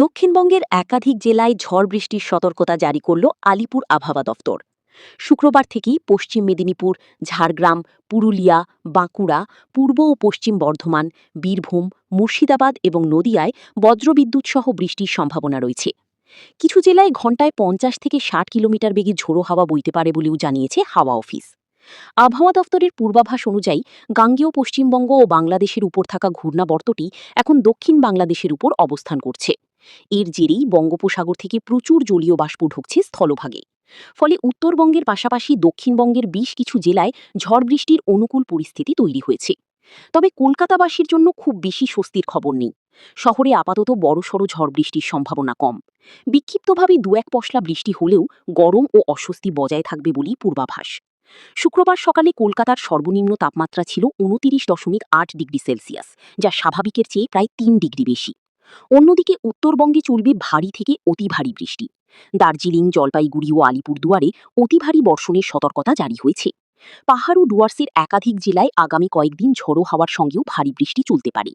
দক্ষিণবঙ্গের একাধিক জেলায় ঝড় বৃষ্টির সতর্কতা জারি করল আলিপুর আবহাওয়া দফতর। শুক্রবার থেকেই পশ্চিম মেদিনীপুর, ঝাড়গ্রাম, পুরুলিয়া, বাঁকুড়া, পূর্ব ও পশ্চিম বর্ধমান, বীরভূম, মুর্শিদাবাদ এবং নদিয়ায় বজ্রবিদ্যুৎ সহ বৃষ্টির সম্ভাবনা রয়েছে। কিছু জেলায় ঘণ্টায় 50 থেকে 60 কিলোমিটার বেগে ঝোড়ো হাওয়া বইতে পারে বলেও জানিয়েছে হাওয়া অফিস। আবহাওয়া দফতরের পূর্বাভাস অনুযায়ী গাঙ্গেয় পশ্চিমবঙ্গ ও বাংলাদেশের উপর থাকা ঘূর্ণাবর্তটি এখন দক্ষিণ বাংলাদেশের উপর অবস্থান করছে। এর জেরেই বঙ্গোপসাগর থেকে প্রচুর জলীয় বাষ্প ঢুকছে স্থলভাগে। ফলে উত্তরবঙ্গের পাশাপাশি দক্ষিণবঙ্গের বেশ কিছু জেলায় ঝড় বৃষ্টির অনুকূল পরিস্থিতি তৈরি হয়েছে। তবে কলকাতাবাসীর জন্য খুব বেশি স্বস্তির খবর নেই। শহরে আপাতত বড়সড় ঝড় বৃষ্টির সম্ভাবনা কম। বিক্ষিপ্তভাবে দু এক পশলা বৃষ্টি হলেও গরম ও অস্বস্তি বজায় থাকবে বলেই পূর্বাভাস। শুক্রবার সকালে কলকাতার সর্বনিম্ন তাপমাত্রা ছিল 29.8 ডিগ্রি সেলসিয়াস, যা স্বাভাবিকের চেয়ে প্রায় 3 ডিগ্রি বেশি। অন্যদিকে উত্তরবঙ্গে চলবে ভারী থেকে অতি ভারী বৃষ্টি। দার্জিলিং, জলপাইগুড়ি ও আলিপুরদুয়ারে অতি ভারী বর্ষণের সতর্কতা জারি হয়েছে। পাহাড় ও ডুয়ার্সের একাধিক জেলায় আগামী কয়েকদিন ঝোড়ো হাওয়ার সঙ্গেও ভারী বৃষ্টি চলতে পারে।